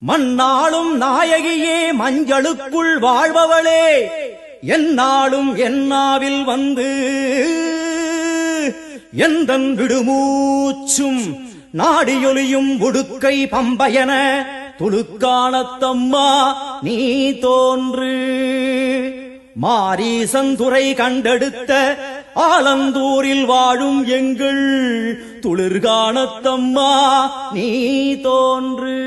மண்ணாளும் நாயகியே மஞ்சளுக்குள் வாழ்பவளே என்னாலும் என்னாவில் வந்து எந்தன் விடுமூச்சும் நாடியொலியும் உடுக்கை பம்பயன துளுக்கானத்தம்மா நீ தோன்று மாரீசந்துரை கண்டெடுத்த ஆலந்தூரில் வாழும் எங்கள் துளிர்கானத்தம்மா நீ தோன்று.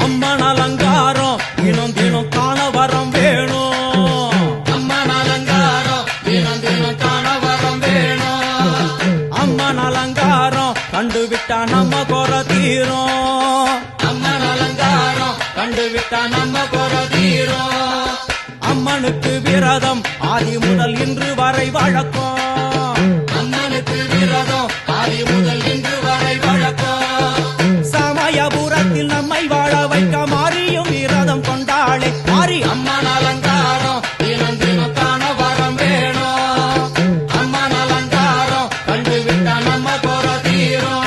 அம்மன் அலங்காரம் தினம் தினம் காண வரம் வேணும். அம்மன் அலங்காரம் தினம் தினம் காண வரம் வேணும். அம்மன் அலங்காரம் கண்டுவிட்டா நம்ம குறை தீரும். அம்மன் அலங்காரம் கண்டுவிட்டா நம்ம குறை தீரும். அம்மனுக்கு விரதம் ஆதி முதல் இன்று வரை வழக்கம். அம்மனுக்கு விரதம் ஆதி முதல் இன்று வரை வழக்கம். சமயபுரத்தில் நம்மை வாழ வைக்க மாறியும் விரதம் கொண்டாளே மாறி அம்மன் அலங்காரம் தினம் தினம் காண வரம் வேணும். அம்மன் அலங்காரம் கண்டுவிட்டா நம்ம குறை தீரும்.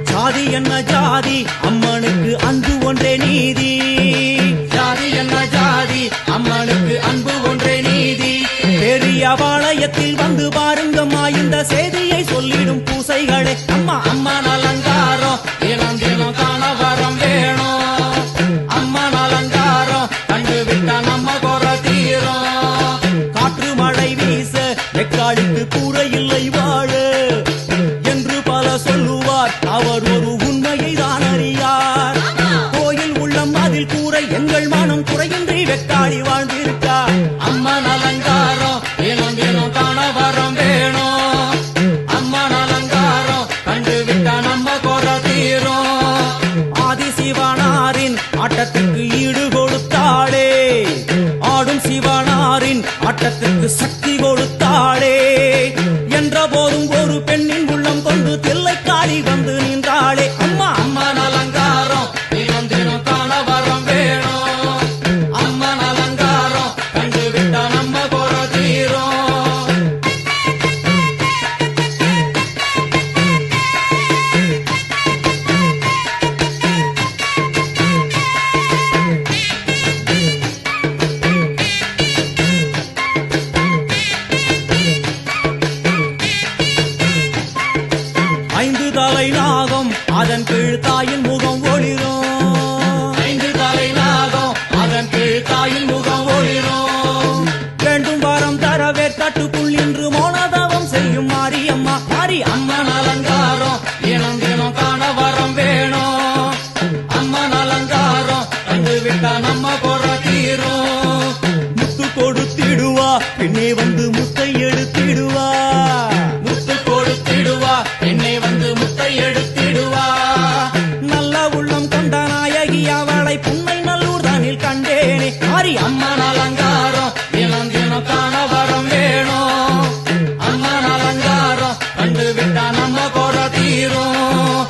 ஜாதி என்ன ஜாதி அம்மனுக்கு அன்பு ஒன்றே நீதி. ஜாதி என்ன ஜாதி அம்மனுக்கு அன்பு ஒன்றே நீதி. பெரிய பாளையத்தில் வந்து பாருங்கம்மா இந்த செய்தியை சொல்லிடும் பூசைகளே அம்மா. அம்மன் அலங்காரம் தினம் தினம் காண வரம் வேணும். அம்மன் அலங்காரம் கண்டுவிட்டா நம்ம குறை தீரும். காற்று மழை வீச எக்காளுக்கு கூரை இல்லை வாழ என்று பல சொல்லுவார் அவர் ஒரு உண்மையை தான் அறியார். கோயில் உள்ளம் அதில் கூரை எங்கள் மனம் குறையின்றி வெக்காளி வாழ்ந்திருக்கார். அம்மன் அலங்காரம் தினம் தினம் காண வரம் வேணும். அம்மன் அலங்காரம் கண்டுவிட்டா நம்ம குறை தீரும். ஆதி சிவனாரின் ஆட்டத்துக்கு ஈடு கொடுத்தாளே ஆடும் சிவனாரின் ஆட்டத்துக்கு சக்தி கொடுத்தாளே என்ற போதும் ஒரு பெண்ணின் உள்ளம் கொண்டு தில்லைக்காளி வந்து நின்றாளே அம்மா. அம்மன் அலங்காரம் தினம் தினம் காண வரம் வேணும். அம்மன் அலங்காரம் கண்டுவிட்டா நம்ம குறை தீரும். ஐந்து தலை நாகம் அதன் கீழ் தாயின் முகம் ஒளிரும். ஐந்து தலை நாகம் அதன் கீழ் தாயின் முகம் ஒளிரும். வேண்டும் வரம் தரவே கட்டுக்குள் இன்று மோனதவம் செய்யும் மாரியம்மா மாரி அம்மன் அலங்காரம் தினம் தினம் காண வரம் வேணும். அம்மன் அலங்காரம் கண்டுவிட்டா நம்ம குறை தீரும். முத்து கொடுத்திடுவா பின்னே வந்து முத்தை எடுத்திடுவா. முத்து கொடுத்திடுவா என்னை வந்து முத்தை எடுத்திடுவா. நல்ல உள்ளம் கொண்ட நாயகி அவளை புன்னை நல்லூர் தானில் கண்டேனே மாரி அம்மன் அலங்காரம் தினம் தினம் காண வரம் வேணும். அம்மன் அலங்காரம் கண்டுவிட்டா நம்ம குறை தீரும்.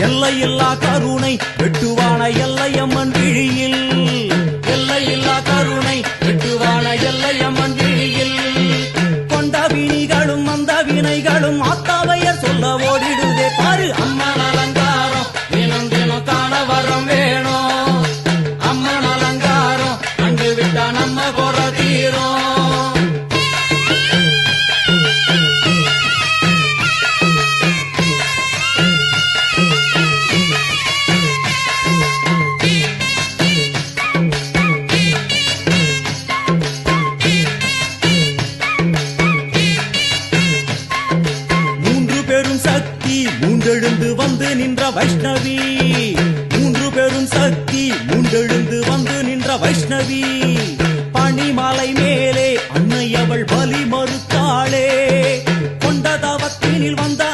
எல்லையில்லா கருணை வெட்டுவான எல்லையம்மன் விழியில். எல்லையில்லா கருணை வெட்டுவான எல்லையம்மன் விழியில். கொண்ட வினிகளும் அந்த வினைகளும் ஆத்தாவையர் சொல்ல ஓடிடுதே பாரு அம்மன் அலங்காரம் தினம் தினம் காண வரம் வேணும். அம்மன் அலங்காரம் கண்டுவிட்டா நம்ம குறை தீரும். மூன்று பெரும் சக்தி சக்தி மூண்டெழுந்து வந்து நின்ற வைஷ்ணவி, மூன்று பெரும் சக்தி மூண்டெழுந்து வந்து நின்ற வைஷ்ணவி. பனிமலை மேலே அன்னை அவள் பலி மறுத்தாளே, கொண்ட தவத்தினில் வந்த